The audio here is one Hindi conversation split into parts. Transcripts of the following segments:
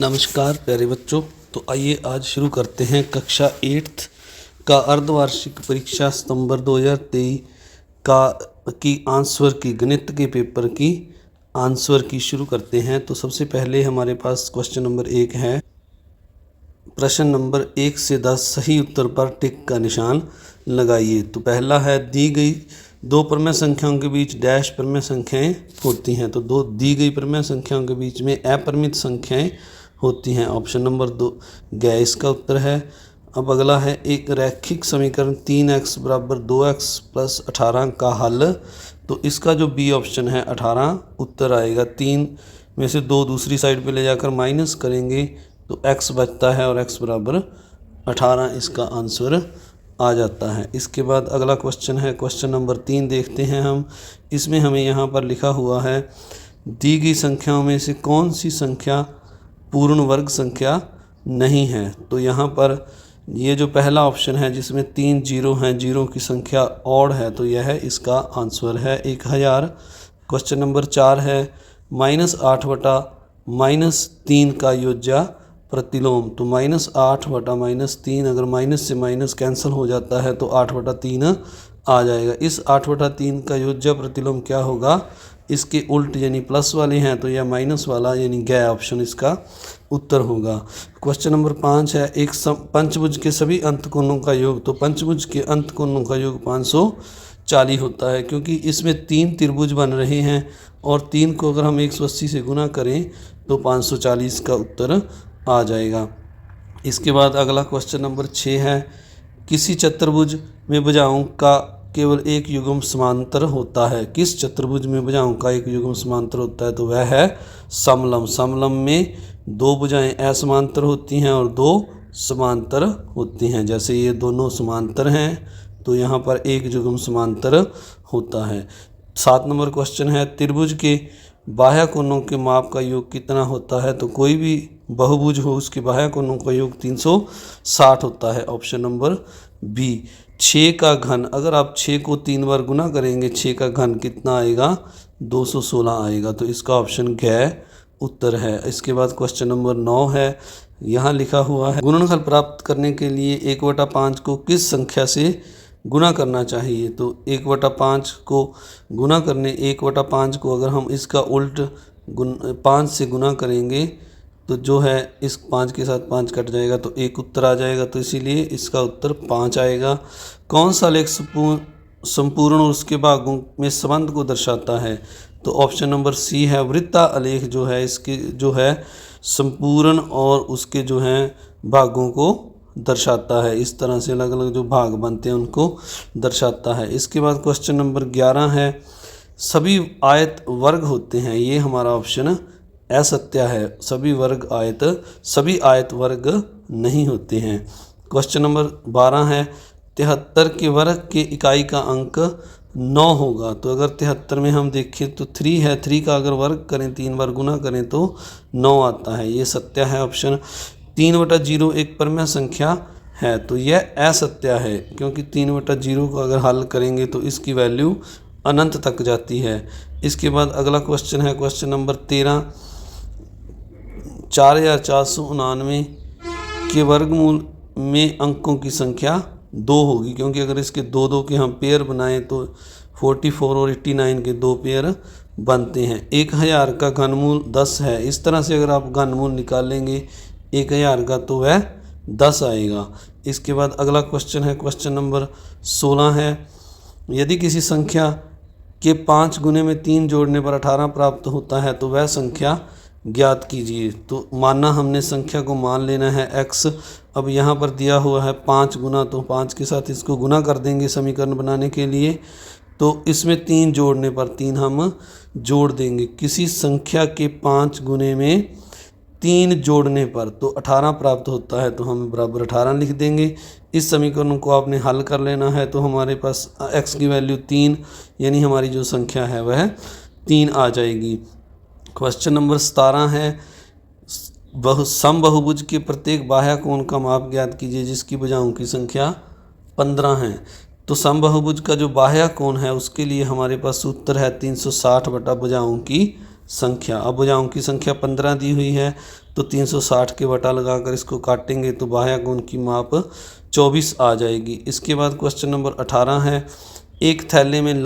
नमस्कार प्यारे बच्चों। तो आइए आज शुरू करते हैं कक्षा 8th का अर्धवार्षिक परीक्षा सितंबर 2023 का की आंसर की गणित के पेपर की आंसर की शुरू करते हैं। तो सबसे पहले हमारे पास क्वेश्चन नंबर 1 है। प्रश्न नंबर 1 से 10 सही उत्तर पर टिक का निशान लगाइए। तो पहला है, दी गई दो परमेय संख्याओं के बीच डैश परमेय संख्याएं होती हैं। तो दो दी गई परमेय संख्याओं के बीच में अपरिमित संख्याएं होती हैं। ऑप्शन नंबर 2 गैस का उत्तर है। अब अगला है, एक रैखिक समीकरण 3x बराबर 2x प्लस 18 का हल। तो इसका जो बी ऑप्शन है 18 उत्तर आएगा। 3 में से 2 दूसरी साइड पे ले जाकर माइनस करेंगे तो x बचता है और x बराबर 18 इसका आंसर आ जाता है। इसके बाद अगला क्वेश्चन है, क्वेश्चन नंबर 3 देखते हैं हम। इसमें हमें यहाँ पर लिखा हुआ है, दी गई संख्याओं में से कौन सी संख्या पूर्ण वर्ग संख्या नहीं है। तो यहाँ पर ये जो पहला ऑप्शन है जिसमें 3 जीरो हैं, जीरो की संख्या ऑड है, तो यह इसका आंसर है 1000। क्वेश्चन नंबर 4 है, -8 बटा -3 का योज्य प्रतिलोम। तो -8 बटा -3, अगर माइनस से माइनस कैंसिल हो जाता है तो 8 बटा 3 आ जाएगा। इस 8 बटा 3 का योज्य प्रतिलोम क्या होगा, इसके उल्ट यानी प्लस वाले हैं तो यह माइनस वाला यानी गै ऑप्शन इसका उत्तर होगा। क्वेश्चन नंबर 5 है, एक पंचभुज के सभी अंत कोणों का योग। तो पंचभुज के अंत कोणों का योग 540 होता है, क्योंकि इसमें 3 त्रिभुज बन रहे हैं और 3 को अगर हम 180 से गुना करें तो 540 का उत्तर आ जाएगा। इसके बाद अगला क्वेश्चन नंबर 6 है, किसी चतुर्भुज में भुजाओं का केवल एक युग्म समांतर होता है। किस चतुर्भुज में भुजाओं का एक युग्म समांतर होता है, तो वह है समलम। समलम में 2 भुजाएं असमांतर होती हैं और 2 समांतर होती हैं। जैसे ये दोनों समांतर हैं तो यहाँ पर एक युग्म समांतर होता है। 7 नंबर क्वेश्चन है, त्रिभुज के बाह्य कोणों के माप का योग कितना होता है। तो कोई भी बहुभुज हो उसके बाह्य कोणों का योग 360 होता है। Option number B. 6 का घन, अगर आप 6 को 3 बार गुना करेंगे 6 का घन कितना आएगा, 216 आएगा। तो इसका ऑप्शन गै उत्तर है। इसके बाद क्वेश्चन नंबर 9 है, यहाँ लिखा हुआ है, गुणनफल प्राप्त करने के लिए 1/5 को किस संख्या से गुना करना चाहिए। तो 1/5 को गुना करने 1/5 को अगर हम इसका उल्ट 5 से गुना करेंगे तो जो है इस 5 के साथ 5 कट जाएगा तो 1 उत्तर आ जाएगा। तो इसीलिए इसका उत्तर 5 आएगा। कौन सा लेख संपूर्ण और उसके भागों में संबंध को दर्शाता है। तो ऑप्शन नंबर सी है, वृत्तालेख जो है इसके जो है संपूर्ण और उसके जो हैं भागों को दर्शाता है। इस तरह से अलग अलग जो भाग बनते हैं उनको दर्शाता है। इसके बाद क्वेश्चन नंबर 11 है, सभी आयत वर्ग होते हैं। ये हमारा ऑप्शन असत्य है। सभी आयत वर्ग नहीं होते हैं। क्वेश्चन नंबर 12 है, 73 के वर्ग के इकाई का अंक 9 होगा। तो अगर 73 में हम देखें तो 3 है, 3 का अगर वर्ग करें 3 बार गुना करें तो 9 आता है। ये सत्य है ऑप्शन। 3/0 एक परमेय संख्या है, तो यह असत्य है, क्योंकि 3/0 को अगर हल करेंगे तो इसकी वैल्यू अनंत तक जाती है। इसके बाद अगला क्वेश्चन है, क्वेश्चन नंबर 13, 4499 के वर्गमूल में अंकों की संख्या 2 होगी, क्योंकि अगर इसके 2 के हम पेयर बनाएं तो 44 और 89 के 2 पेयर बनते हैं। 1000 का घनमूल 10 है। इस तरह से अगर आप घनमूल निकालेंगे 1000 का तो वह 10 आएगा। इसके बाद अगला क्वेश्चन है, क्वेश्चन नंबर 16 है, यदि किसी संख्या के 5 गुने में 3 जोड़ने पर 18 प्राप्त होता है तो वह संख्या ज्ञात कीजिए। तो मानना हमने संख्या को मान लेना है x। अब यहाँ पर दिया हुआ है 5 गुना, तो 5 के साथ इसको गुना कर देंगे समीकरण बनाने के लिए। तो इसमें 3 जोड़ने पर 3 हम जोड़ देंगे। किसी संख्या के 5 गुने में 3 जोड़ने पर तो 18 प्राप्त होता है, तो हम बराबर 18 लिख देंगे। इस समीकरण को आपने हल कर लेना है। तो हमारे पास x की वैल्यू 3 यानी हमारी जो संख्या है वह 3 आ जाएगी। क्वेश्चन नंबर 17 है, समबाहुभुज के प्रत्येक बाह्य कोण का माप ज्ञात कीजिए जिसकी भुजाओं की संख्या 15 है। तो समबाहुभुज का जो बाह्य कोण है उसके लिए हमारे पास सूत्र है 360 बटा भुजाओं की संख्या। अब भुजाओं की संख्या 15 दी हुई है, तो 360 के बटा लगाकर इसको काटेंगे तो बाह्य कोण की माप 24 आ जाएगी। इसके बाद क्वेश्चन नंबर 18 है, एक थैले में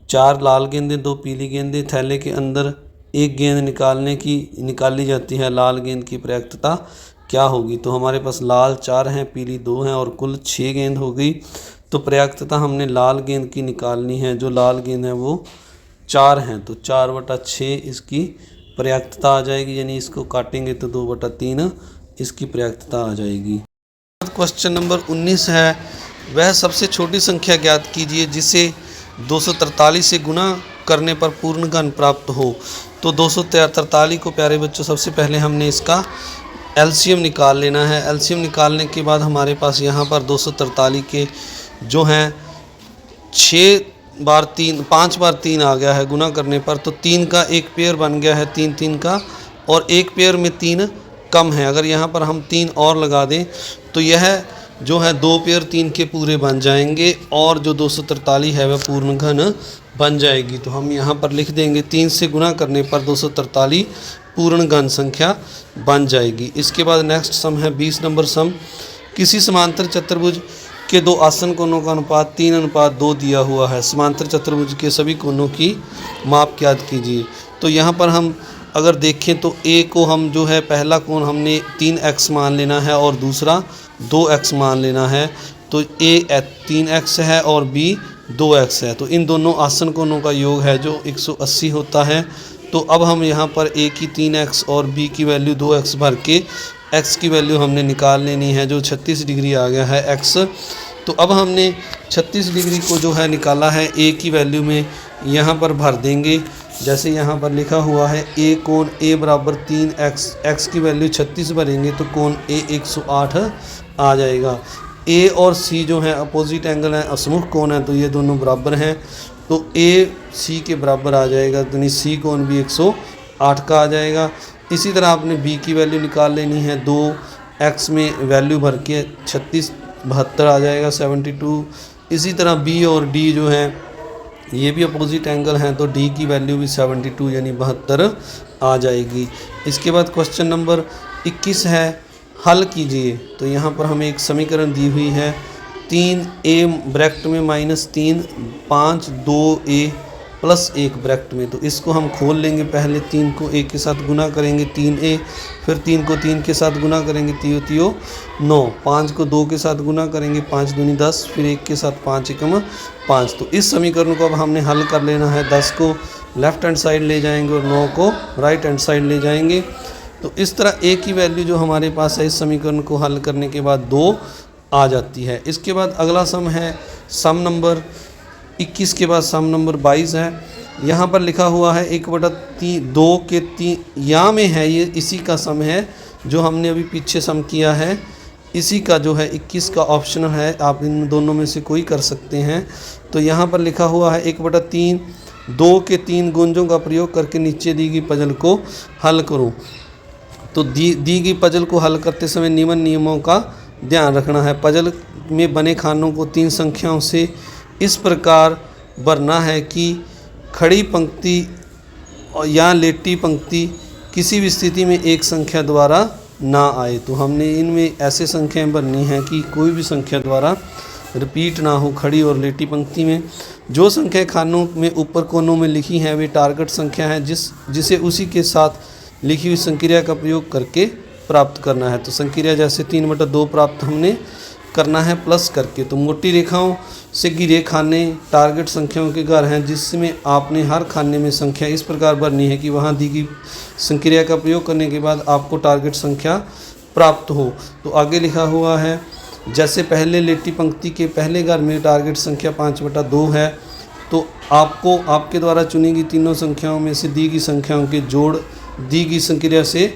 चार लाल गेंदें 2 पीली गेंदें, थैले के अंदर एक गेंद निकाली जाती है, लाल गेंद की पर्याप्तता क्या होगी। तो हमारे पास लाल 4 हैं, पीली 2 हैं और कुल 6 गेंद हो गई। तो पर्याप्तता हमने लाल गेंद की निकालनी है, जो लाल गेंद है वो 4 हैं, तो 4/6 इसकी पर्याप्तता आ जाएगी, यानी इसको काटेंगे तो 2/3 इसकी पर्याप्तता आ जाएगी। क्वेश्चन नंबर 19 है, वह सबसे छोटी संख्या ज्ञात कीजिए जिसे 243 से गुणा करने पर पूर्ण घन प्राप्त हो। तो 243 को प्यारे बच्चों सबसे पहले हमने इसका एलसीएम निकाल लेना है। एलसीएम निकालने के बाद हमारे पास यहाँ पर 243 के जो हैं 5 बार 3 आ गया है गुना करने पर, तो 3 का एक पेयर बन गया है 3 का, और एक पेयर में 3 कम है। अगर यहाँ पर हम 3 और लगा दें तो यह जो है 2 पेयर 3 के पूरे बन जाएंगे और जो 243 है वह पूर्ण घन बन जाएगी। तो हम यहाँ पर लिख देंगे 3 से गुना करने पर 243 पूर्ण घन संख्या बन जाएगी। इसके बाद नेक्स्ट सम है 20 नंबर सम, किसी समांतर चतुर्भुज के 2 आसन कोणों का अनुपात 3:2 दिया हुआ है, समांतर चतुर्भुज के सभी कोणों की माप ज्ञात कीजिए। तो यहाँ पर हम अगर देखें तो ए को हम जो है पहला कोण हमने 3x मान लेना है और दूसरा 2x मान लेना है, तो ए 3x है और बी 2x है, तो इन दोनों आसन कोणों का योग है जो 180 होता है। तो अब हम यहाँ पर ए की 3x और बी की वैल्यू 2x भर के x की वैल्यू हमने निकाल लेनी है, जो 36 डिग्री आ गया है x। तो अब हमने 36 डिग्री को जो है निकाला है a की वैल्यू में यहाँ पर भर देंगे, जैसे यहाँ पर लिखा हुआ है a कोण a बराबर 3x, x की वैल्यू 36 भरेंगे तो कोण a 108 आ जाएगा। a और c जो है अपोजिट एंगल है, असमुख कोण है, तो ये दोनों बराबर हैं, तो a c के बराबर आ जाएगा, तो यानी c कोण भी 108 का आ जाएगा। इसी तरह आपने b की वैल्यू निकाल लेनी है, 2x में वैल्यू भर के 36 72 आ जाएगा 72। इसी तरह b और d जो है ये भी अपोजिट एंगल हैं, तो d की वैल्यू भी 72 यानी 72 आ जाएगी। इसके बाद क्वेश्चन नंबर 21 है, हल कीजिए। तो यहाँ पर हमें एक समीकरण दी हुई है, 3a ब्रैकेट में -3 5 2a प्लस 1 ब्रैकेट में, तो इसको हम खोल लेंगे। पहले 3 को 1 के साथ गुना करेंगे 3a, फिर 3 को 3 के साथ गुना करेंगे 3 9, 5 को 2 के साथ गुना करेंगे 5 दूनी 10, फिर 1 के साथ 5 एकम 5। तो इस समीकरण को अब हमने हल कर लेना है, 10 को लेफ़्ट हैंड साइड ले जाएंगे और 9 को राइट हैंड साइड ले जाएंगे। तो इस तरह a की वैल्यू जो हमारे पास है इस समीकरण को हल करने के बाद 2 आ जाती है। इसके बाद अगला सम है सम नंबर 21 के बाद सम नंबर 22 है। यहाँ पर लिखा हुआ है 1/2 के 3 यहाँ में है, ये इसी का सम है जो हमने अभी पीछे सम किया है, इसी का जो है 21 का ऑप्शनल है, आप इन दोनों में से कोई कर सकते हैं। तो यहाँ पर लिखा हुआ है 1/3 2 के 3 गुंजों का प्रयोग करके नीचे दी गई पजल को हल करो। तो दी गई पजल को हल करते समय निम्न नियमों का ध्यान रखना है। पजल में बने खानों को 3 संख्याओं से इस प्रकार भरना है कि खड़ी पंक्ति या लेटी पंक्ति किसी भी स्थिति में एक संख्या द्वारा ना आए। तो हमने इनमें ऐसे संख्याएं भरनी हैं कि कोई भी संख्या द्वारा रिपीट ना हो खड़ी और लेटी पंक्ति में। जो संख्या खानों में ऊपर कोनों में लिखी हैं वे टारगेट संख्या है जिसे उसी के साथ लिखी हुई संक्रिया का प्रयोग करके प्राप्त करना है। तो संक्रिया जैसे 3/2 प्राप्त हमने करना है प्लस करके। तो मोटी रेखाओं से घिरे खाने टारगेट संख्याओं के घर हैं, जिसमें आपने हर खाने में संख्या इस प्रकार भरनी है कि वहां दी गई संक्रिया का प्रयोग करने के बाद आपको टारगेट संख्या प्राप्त हो। तो आगे लिखा हुआ है, जैसे पहले लेटी पंक्ति के पहले घर में टारगेट संख्या 5/2 है, तो आपको आपके द्वारा चुनी गई तीनों संख्याओं में से दी गई संख्याओं के जोड़ दी गई संक्रिया से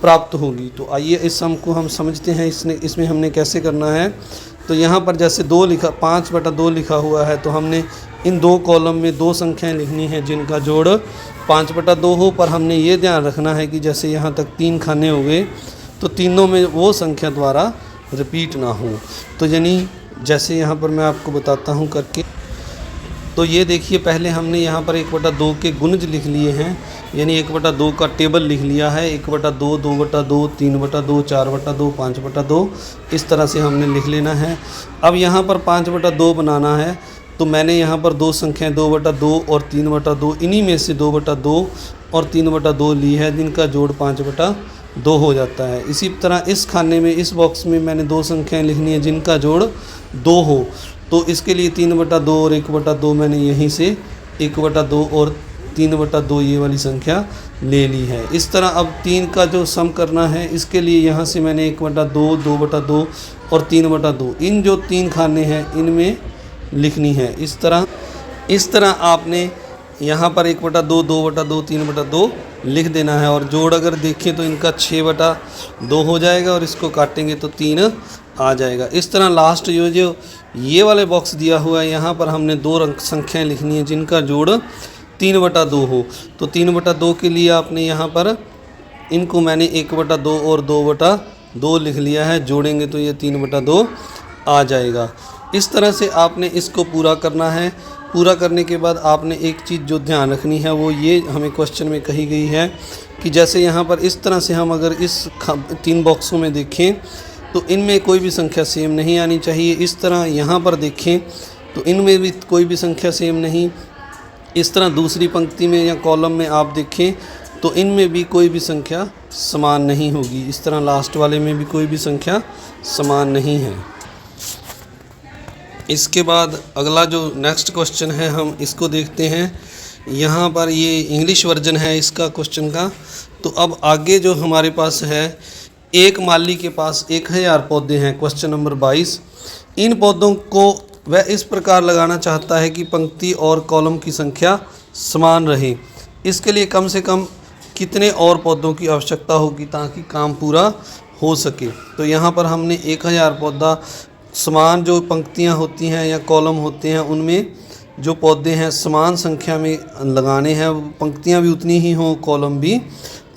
प्राप्त होगी। तो आइए इस सम को हम समझते हैं इसमें हमने कैसे करना है। तो यहाँ पर जैसे 5/2 लिखा हुआ है, तो हमने इन 2 कॉलम में 2 संख्याएं लिखनी है जिनका जोड़ 5/2 हो, पर हमने ये ध्यान रखना है कि जैसे यहाँ तक 3 खाने हो गए तो तीनों में वो संख्या द्वारा रिपीट ना हो। तो यानी जैसे यहाँ पर मैं आपको बताता हूँ करके, तो ये देखिए पहले हमने यहाँ पर 1/2 के गुणज लिख लिए हैं, यानी 1/2 का टेबल लिख लिया है। 1/2, 2/2, 3/2, 4/2, 5/2, इस तरह से हमने लिख लेना है। अब यहाँ पर 5/2 बनाना है, तो मैंने यहाँ पर दो संख्याएँ 2/2 और 3/2, इन्हीं में से 2/2 और 3/2 ली है, जिनका जोड़ 5/2 हो जाता है। इसी तरह इस खाने में, इस बॉक्स में मैंने दो संख्याएँ लिखनी है जिनका जोड़ 2 हो, तो इसके लिए 3/2 और 1/2 मैंने यहीं से 1/2 और 3/2 ये वाली संख्या ले ली है। इस तरह अब 3 का जो सम करना है, इसके लिए यहाँ से मैंने 1/2, 2/2 और 3/2 इन जो 3 खाने हैं इनमें लिखनी है। इस तरह आपने यहाँ पर 1/2, 2/2, 3/2 लिख देना है। और जोड़ अगर देखें तो इनका 6/2 हो जाएगा और इसको काटेंगे तो 3 आ जाएगा। इस तरह लास्ट जो ये वाले बॉक्स दिया हुआ है, यहाँ पर हमने दो संख्याएं लिखनी है जिनका जोड़ 3/2 हो। तो 3/2 के लिए आपने यहाँ पर इनको मैंने 1/2 और 2/2 लिख लिया है, जोड़ेंगे तो ये 3/2 आ जाएगा। इस तरह से आपने इसको पूरा करना है। पूरा करने के बाद आपने एक चीज़ जो ध्यान रखनी है वो ये हमें क्वेश्चन में कही गई है कि जैसे यहाँ पर इस तरह से हम अगर इस 3 बॉक्सों में देखें तो इनमें कोई भी संख्या सेम नहीं आनी चाहिए। इस तरह यहाँ पर देखें तो इनमें भी कोई भी संख्या सेम नहीं। इस तरह दूसरी पंक्ति में या कॉलम में आप देखें तो इनमें भी कोई भी संख्या समान नहीं होगी। इस तरह लास्ट वाले में भी कोई भी संख्या समान नहीं है। इसके बाद अगला जो नेक्स्ट क्वेश्चन है हम इसको देखते हैं। यहाँ पर ये इंग्लिश वर्जन है इसका क्वेश्चन का। तो अब आगे जो हमारे पास है, एक माली के पास 1000 पौधे हैं, क्वेश्चन नंबर 22। इन पौधों को वह इस प्रकार लगाना चाहता है कि पंक्ति और कॉलम की संख्या समान रहे। इसके लिए कम से कम कितने और पौधों की आवश्यकता होगी ताकि काम पूरा हो सके। तो यहाँ पर हमने 1000 पौधा समान जो पंक्तियाँ होती हैं या कॉलम होते हैं उनमें जो पौधे हैं समान संख्या में लगाने हैं, पंक्तियाँ भी उतनी ही हों, कॉलम भी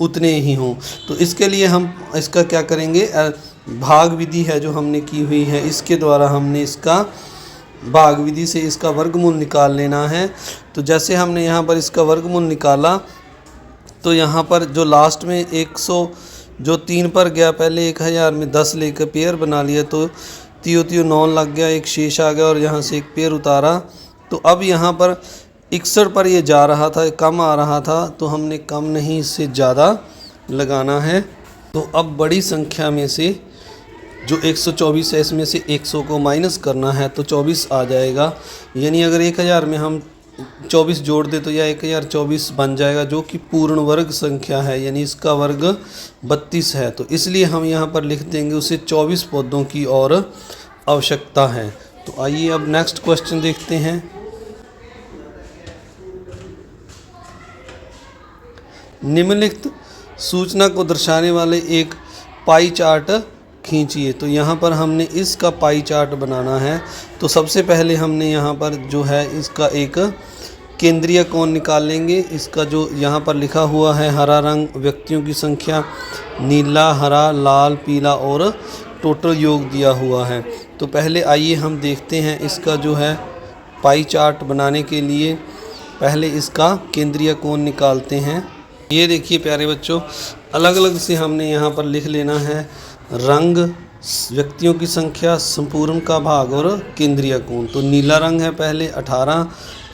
उतने ही हों। तो इसके लिए हम इसका क्या करेंगे, भाग विधि है जो हमने की हुई है, इसके द्वारा हमने इसका भाग विधि से इसका वर्गमूल निकाल लेना है। तो जैसे हमने यहाँ पर इसका वर्गमूल निकाला तो यहाँ पर जो लास्ट में 100 जो 3 पर गया, पहले 1000 में 10 लेकर पेयर बना लिया तो 3 9 लग गया, एक शेष आ गया और यहाँ से एक पेयर उतारा। तो अब यहाँ पर 61 पर ये जा रहा था, कम आ रहा था, तो हमने कम नहीं इससे ज़्यादा लगाना है। तो अब बड़ी संख्या में से जो 124 है इसमें से 100 को माइनस करना है तो 24 आ जाएगा। यानी अगर 1000 में हम 24 जोड़ दे तो यह 1024 बन जाएगा, जो कि पूर्ण वर्ग संख्या है, यानी इसका वर्ग 32 है। तो इसलिए हम यहाँ पर लिख देंगे उसे 24 पौधों की और आवश्यकता है। तो आइए अब नेक्स्ट क्वेश्चन देखते हैं। निम्नलिखित सूचना को दर्शाने वाले एक पाई चार्ट खींचिए। तो यहाँ पर हमने इसका पाई चार्ट बनाना है। तो सबसे पहले हमने यहाँ पर जो है इसका एक केंद्रीय कोण निकाल लेंगे। इसका जो यहाँ पर लिखा हुआ है हरा रंग, व्यक्तियों की संख्या, नीला, हरा, लाल, पीला और टोटल योग दिया हुआ है। तो पहले आइए हम देखते हैं इसका जो है पाई चार्ट बनाने के लिए पहले इसका केंद्रीय कोण निकालते हैं। ये देखिए प्यारे बच्चों, अलग अलग से हमने यहाँ पर लिख लेना है रंग, व्यक्तियों की संख्या, संपूर्ण का भाग और केंद्रीय कोण। तो नीला रंग है पहले 18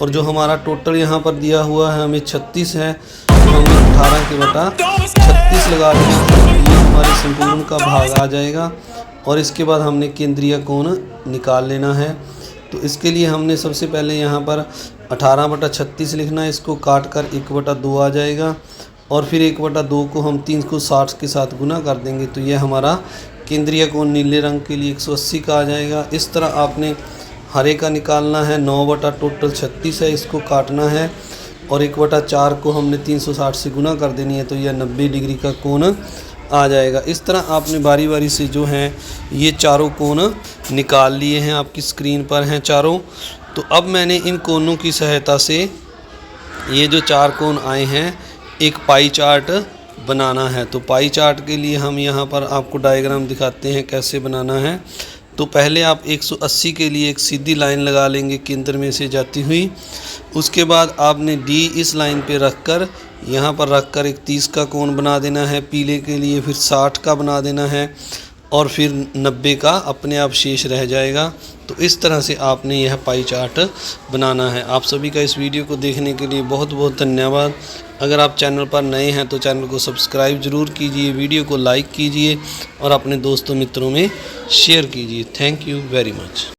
और जो हमारा टोटल यहाँ पर दिया हुआ है हमें 36 है, तो हमें 18 के बटा 36 लगा देना है, ये हमारे संपूर्ण का भाग आ जाएगा। और इसके बाद हमने केंद्रीय कोण निकाल लेना है। तो इसके लिए हमने सबसे पहले यहाँ पर 18/36 लिखना है, इसको काट कर 1/2 आ जाएगा और फिर 1/2 को हम 3 को 60 के साथ गुना कर देंगे तो यह हमारा केंद्रीय कोण नीले रंग के लिए 180 का आ जाएगा। इस तरह आपने हरे का निकालना है, 9/टोटल 36 है, इसको काटना है और 1/4 को हमने 360 से गुना कर देनी है तो यह 90 डिग्री का कोण आ जाएगा। इस तरह आपने बारी बारी से जो हैं ये चारों कोण निकाल लिए हैं, आपकी स्क्रीन पर हैं चारों। तो अब मैंने इन कोणों की सहायता से ये जो 4 कोण आए हैं एक पाई चार्ट बनाना है। तो पाई चार्ट के लिए हम यहाँ पर आपको डायग्राम दिखाते हैं कैसे बनाना है। तो पहले आप 180 के लिए एक सीधी लाइन लगा लेंगे केंद्र में से जाती हुई। उसके बाद आपने डी इस लाइन पे रखकर यहाँ पर रखकर एक 30 का कोण बना देना है पीले के लिए, फिर 60 का बना देना है और फिर 90 का अपने आप शेष रह जाएगा। तो इस तरह से आपने यह पाई चार्ट बनाना है। आप सभी का इस वीडियो को देखने के लिए बहुत बहुत धन्यवाद। अगर आप चैनल पर नए हैं तो चैनल को सब्सक्राइब ज़रूर कीजिए, वीडियो को लाइक कीजिए और अपने दोस्तों मित्रों में शेयर कीजिए। Thank you very much.